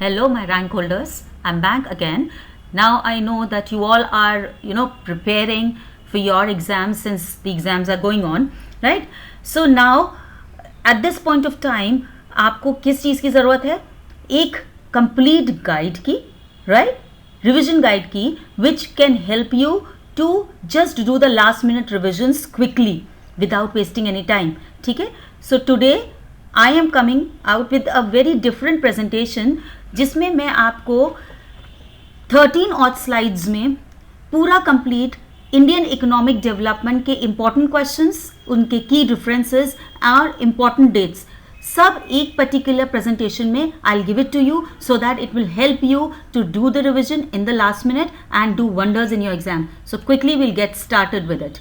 Hello, my rank holders. I'm back again. Now I know that you all are, preparing for your exams since the exams are going on, right? So now, at this point of time, आपको किस चीज़ की ज़रूरत है? एक complete guide की, right? Revision guide की, which can help you to just do the last minute revisions quickly without wasting any time. ठीक है? So today I am coming out with a very different presentation जिसमें मैं आपको 13 odd slides में पूरा complete Indian economic development के important questions, उनके की डिफरेंसेस और इंपॉर्टेंट डेट्स सब एक पर्टिकुलर प्रेजेंटेशन में I will give it to you so that it will help you to do the revision in the last minute and do wonders in your exam. So quickly will get started with it.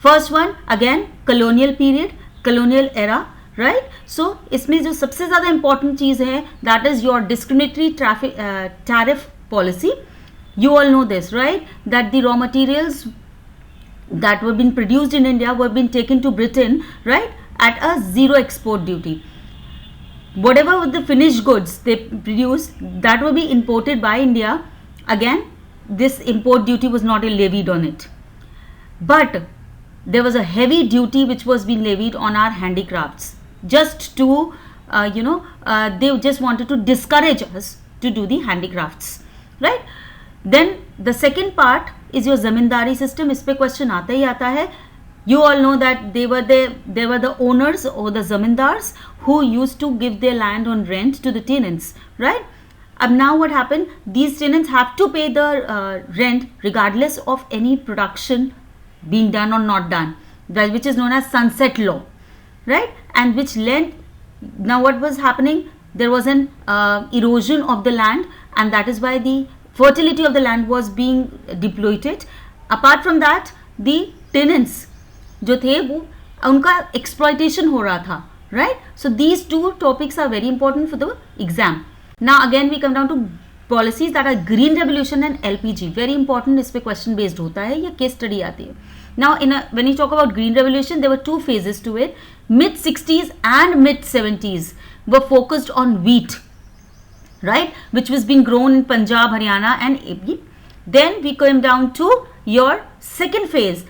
First one again colonial period, colonial era, right. So इसमें जो सबसे ज़्यादा important चीज़ है that is your discriminatory tariff policy. You all know this, right? That the raw materials that were being produced in India were being taken to Britain, right, at a zero export duty. Whatever the finished goods they produced that will be imported by India, again this import duty was not levied on it, but there was a heavy duty which was being levied on our handicrafts, just to they just wanted to discourage us to do the handicrafts, right? Then the second part is your zamindari system. इस पे question आता ही आता है. You all know that they were the owners or the zamindars who used to give their land on rent to the tenants, right? अब now what happened? These tenants have to pay the rent regardless of any production being done or not done, which is known as sunset law, right? And which led, now what was happening? There was an erosion of the land, and that is why the fertility of the land was being depleted. Apart from that, the tenants जो थे वो उनका exploitation हो रहा था, right? So these two topics are very important for the exam. Now again we come down to policies that are green revolution and LPG. Very important. इस पे question based होता है या case study आती है. Now when you talk about green revolution, there were two phases to it. Mid 60s and mid 70s were focused on wheat, right, which was being grown in Punjab, Haryana and AP. Then we came down to your second phase,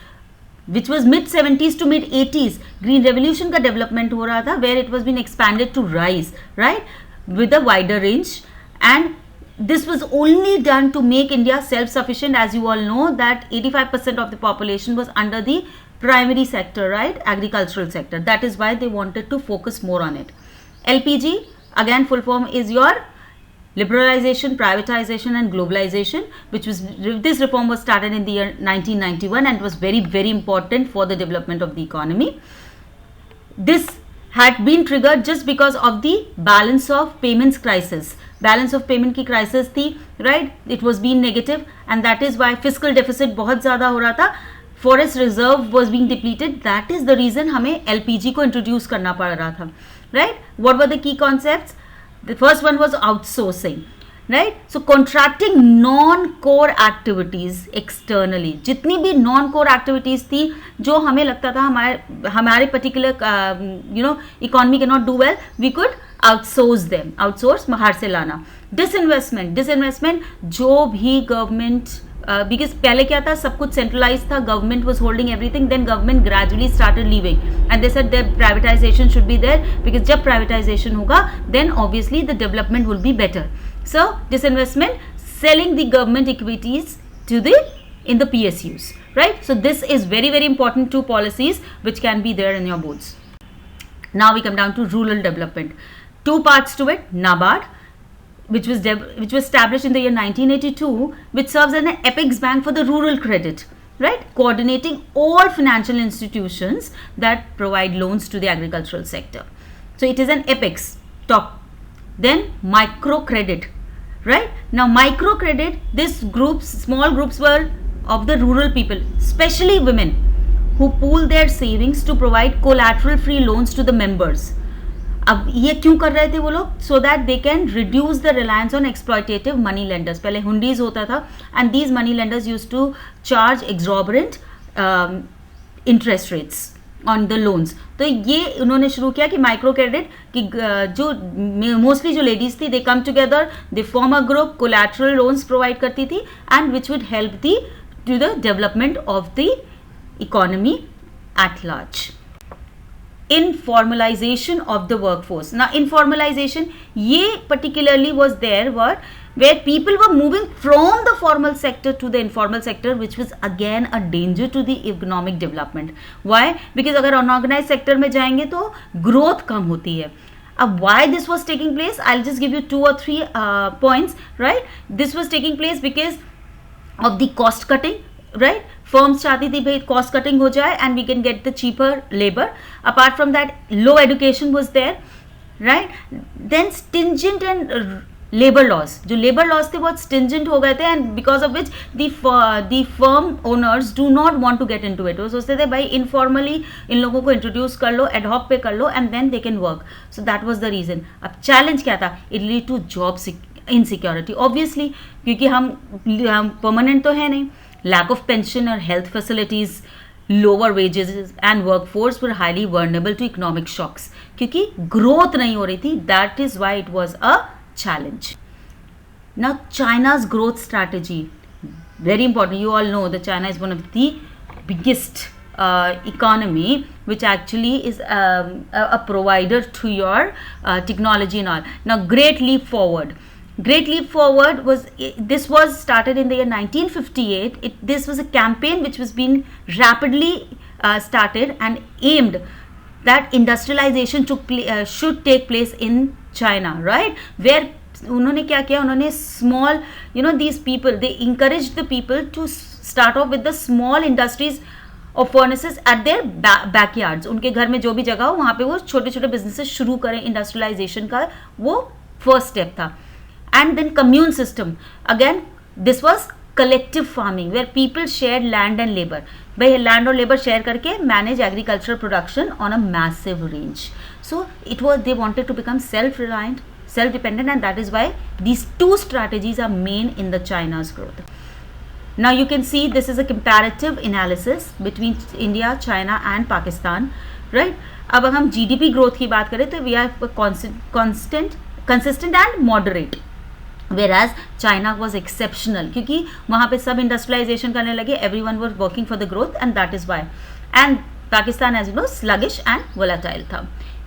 which was mid 70s to mid 80s. Green revolution का development हो रहा था, where it was being expanded to rice, right, with a wider range, and this was only done to make India self-sufficient. As you all know that 85% of the population was under the primary sector, right, agricultural sector. That is why they wanted to focus more on it. LPG, again full form is your liberalization, privatization and globalization, which was, this reform was started in the year 1991 and was very, very important for the development of the economy. This had been triggered just because of the balance of payments crisis. Balance of payment की crisis थी, right? It was being negative, and that is why fiscal deficit बहुत ज़्यादा हो रहा था. Forest reserve was being depleted. That is the reason हमें LPG को introduce करना पड़ रहा था, right? What were the key concepts? The first one was outsourcing, right? So contracting non-core activities externally. जितनी भी non-core activities थी जो हमें लगता था हमारे particular economy cannot do well, we could outsource them. Outsource बाहर से लाना. Disinvestment जो भी government because पहले क्या था, सब कुछ centralized था, government was holding everything, then government gradually started leaving and they said that privatization should be there, because जब privatization होगा then obviously the development will be better. So disinvestment, selling the government equities to in the PSUs, right? So this is very, very important two policies which can be there in your boards. Now we come down to rural development. Two parts to it. NABARD, which was established in the year 1982, which serves as an apex bank for the rural credit, right, coordinating all financial institutions that provide loans to the agricultural sector. So it is an apex top. Then microcredit, right? Now microcredit, this groups, small groups were of the rural people, especially women, who pool their savings to provide collateral free loans to the members. अब ये क्यों कर रहे थे वो लोग? So that they can reduce the reliance on exploitative money lenders. पहले हुंडीज होता था and these money lenders used to charge exorbitant interest rates, on the loans. तो ये उन्होंने शुरू किया कि माइक्रो क्रेडिट कि जो मोस्टली जो लेडीज थी they come together, they form a group, collateral loans provide करती थी and which would help the to the development of the economy at large. Informalization of the workforce. Now informalization ye particularly was there where people were moving from the formal sector to the informal sector, which was again a danger to the economic development. Why? Because अगर unorganized sector में जाएंगे तो growth कम होती है. Why this was taking place? I'll just give you 2 or 3 points, right? This was taking place because of the cost cutting, right? Firms चाहती थी भाई cost cutting हो जाए and we can get the cheaper labor. Apart from that, low education was there, right? Then stringent and labor laws. जो labor laws थे बहुत stringent हो गए थे and because of which the firm owners do not want to get into it. वो सोचते थे भाई informally इन लोगों को introduce कर लो, ad hoc पे कर लो and then they can work. So that was the reason. अब challenge क्या था? It lead to job insecurity. Obviously क्योंकि हम permanent तो है नहीं. Lack of pension or health facilities, lower wages and workforce were highly vulnerable to economic shocks. क्योंकि growth नहीं हो रही थी, that is why it was a challenge. Now China's growth strategy, very important. You all know that China is one of the biggest economy which actually is a provider to your technology and all. Now Great Leap Forward. Great Leap Forward this was started in the year 1958. This was a campaign which was being rapidly started and aimed that industrialization should take place in China, right? Where उन्होंने क्या किया, उन्होंने small, these people, they encouraged the people to start off with the small industries of furnaces at their backyards. उनके घर में जो भी जगह हो वहाँ पे वो छोटे छोटे बिजनेसेस शुरू करें. इंडस्ट्रियलाइजेशन का वो फर्स्ट स्टेप था. And then commune system, again this was collective farming where people shared land and labor. भाई land और labor share करके manage agricultural production on a massive range. So it was, they wanted to become self-reliant, self-dependent, and that is why these two strategies are main in the China's growth. Now you can see this is a comparative analysis between India, China and Pakistan, right? अब अगर हम GDP growth की बात करें तो we are consistent and moderate. Whereas China was exceptional क्योंकि वहाँ पे सब इंडस्ट्रियलाइजेशन करने लगे, everyone was working for the growth and that is why. And Pakistan, as you know, sluggish and volatile था.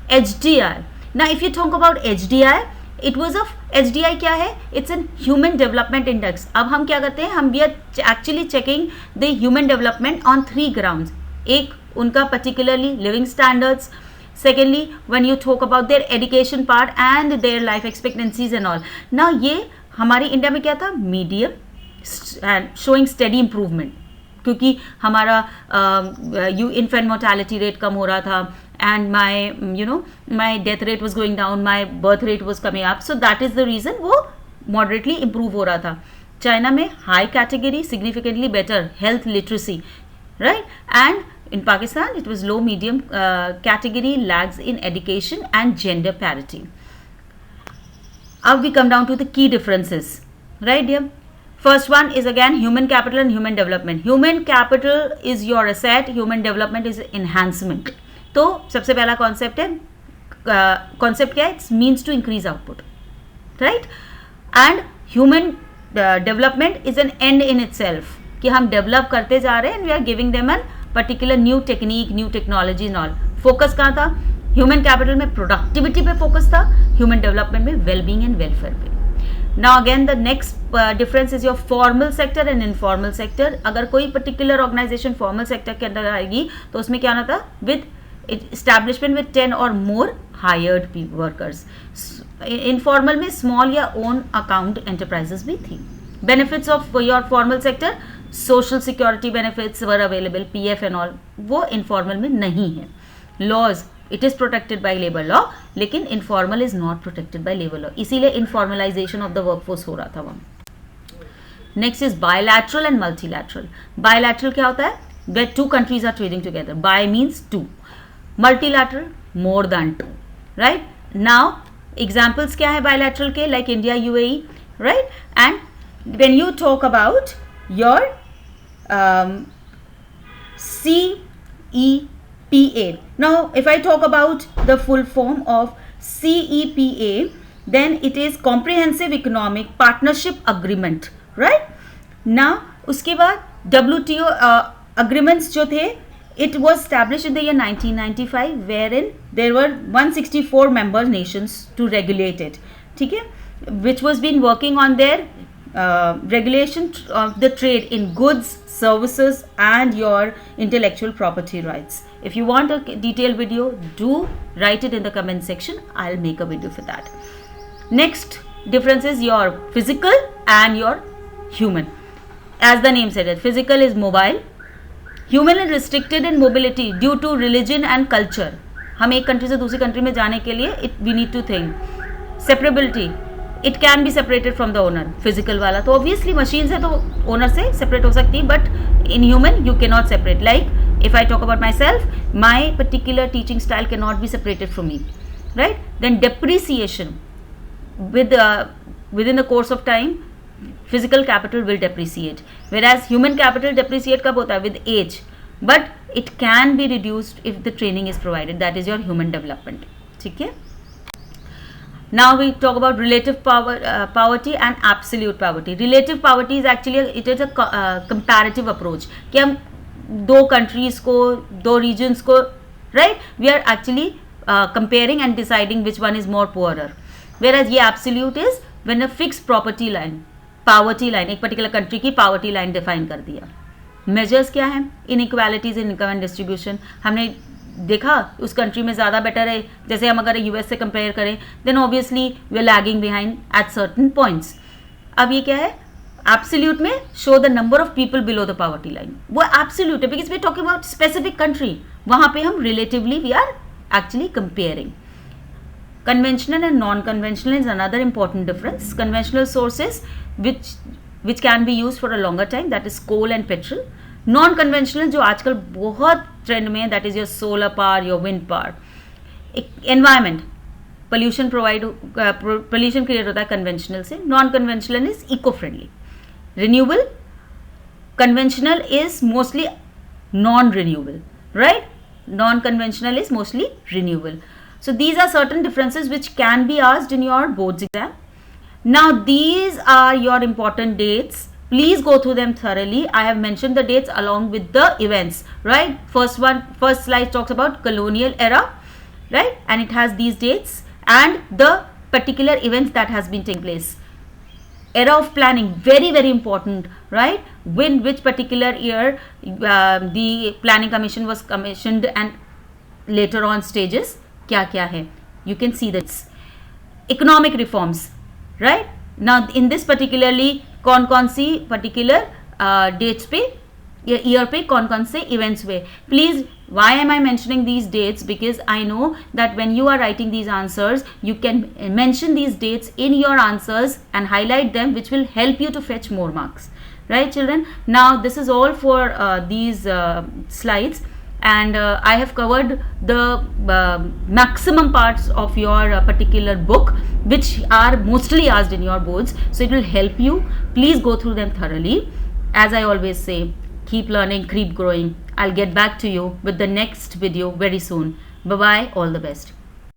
HDI. Now if you talk about HDI, it was of HDI क्या है? It's a Human Development Index. अब हम क्या करते हैं, हम we are actually checking the human development on 3 grounds. एक उनका particularly living standards. Secondly, when you talk about their education part and their life expectancies and all. Now ये हमारी इंडिया में क्या था, medium and showing steady improvement क्योंकि हमारा infant mortality rate कम हो रहा था and my death rate was going down, my birth rate was coming up, so that is the reason वो moderately improve हो रहा था. China में high category, significantly better health literacy, right? And in Pakistan, it was low medium category, lags in education and gender parity. Now we come down to the key differences, right dear? First one is again human capital and human development. Human capital is your asset, human development is enhancement. तो सबसे पहला concept है, concept क्या है? It means to increase output, right? And human development is an end in itself कि हम develop करते जा रहे हैं and we are giving them a particular new technique, new technology and all. Focus कहाँ था? Human capital में productivity पे focus था, human development में well-being and welfare पे. Now again the next difference is your formal sector and informal sector. अगर कोई particular organization formal sector के अंदर आएगी तो उसमें क्या होना था? With establishment with 10 or more hired workers. Informal में small या own account enterprises भी थी. Benefits of your formal sector, social security benefits were available, PF and all, वो informal में नहीं है. Laws, it is protected by labor law, लेकिन informal is not protected by labor law. इसीलिए informalization of the workforce हो रहा था वहाँ. Next is bilateral and multilateral. Bilateral क्या होता है? Where two countries are trading together. Bi means two. Multilateral, more than two. Right? Now, examples क्या है bilateral के? Like India, UAE, right? And when you talk about your CEPA, Now, if I talk about the full form of CEPA, then it is Comprehensive Economic Partnership Agreement, right? Now, उसके बाद WTO agreements जो थे, it was established in the year 1995, wherein there were 164 member nations to regulate it, ठीक है? Which was been working on their regulation of the trade in goods, services, and your intellectual property rights. If you want a detailed video, do write it in the comment section. I'll make a video for that. Next difference is your physical and your human. As the name said it, physical is mobile. Human is restricted in mobility due to religion and culture. हम एक country से दूसरी country में जाने के लिए we need to think. Separability. It can be separated from the owner. Physical वाला तो obviously machines है तो owner से separate हो सकती है, but in human you cannot separate. Like if I talk about myself, my particular teaching style cannot be separated from me, right? Then depreciation. Within the course of time, physical capital will depreciate, whereas human capital depreciate कब होता है? With age, but it can be reduced if the training is provided. That is your human development. ठीक है? Now we talk about relative poverty and absolute poverty. Relative poverty is actually it is a comparative approach. कि हम दो countries को, दो regions को, right? We are actually comparing and deciding which one is more poorer. Whereas ये absolute is when a fixed poverty line, एक particular country की poverty line define कर दिया. Measures क्या हैं? Inequalities in income and distribution. हमने देखा उस कंट्री में ज़्यादा बेटर है, जैसे हम अगर यूएस से कंपेयर करें, then obviously we are lagging behind at certain points. अब ये क्या है? एब्सोल्यूट में show the number of people below the poverty line. वो एब्सोल्यूट है because we talking about specific country. वहाँ पे हम relatively we are actually comparing. Conventional and non-conventional is another important difference. Conventional sources which can be used for a longer time, that is coal and petrol. Non-conventional जो आजकल बहुत trend में है, that is your solar power, your wind power. Environment, pollution create होता है conventional से. Non-conventional is eco-friendly. Renewable, conventional is mostly non-renewable, right? Non-conventional is mostly renewable. So these are certain differences which can be asked in your boards exam. Now these are your important dates. Please go through them thoroughly. I have mentioned the dates along with the events, right? First slide talks about colonial era, right? And it has these dates and the particular events that has been taking place. Era of planning, very very important, right? Which particular year the planning commission was commissioned and later on stages. क्या क्या है? You can see this. Economic reforms, right? Now in this particularly कौन सी particular dates पे year पे कौन से events हुए? Please, why am I mentioning these dates? Because I know that when you are writing these answers, you can mention these dates in your answers and highlight them, which will help you to fetch more marks, right, children? Now this is all for these slides. And I have covered the maximum parts of your particular book which are mostly asked in your boards, so it will help you. Please go through them thoroughly. As I always say, keep learning, keep growing. I'll get back to you with the next video very soon. Bye bye, all the best.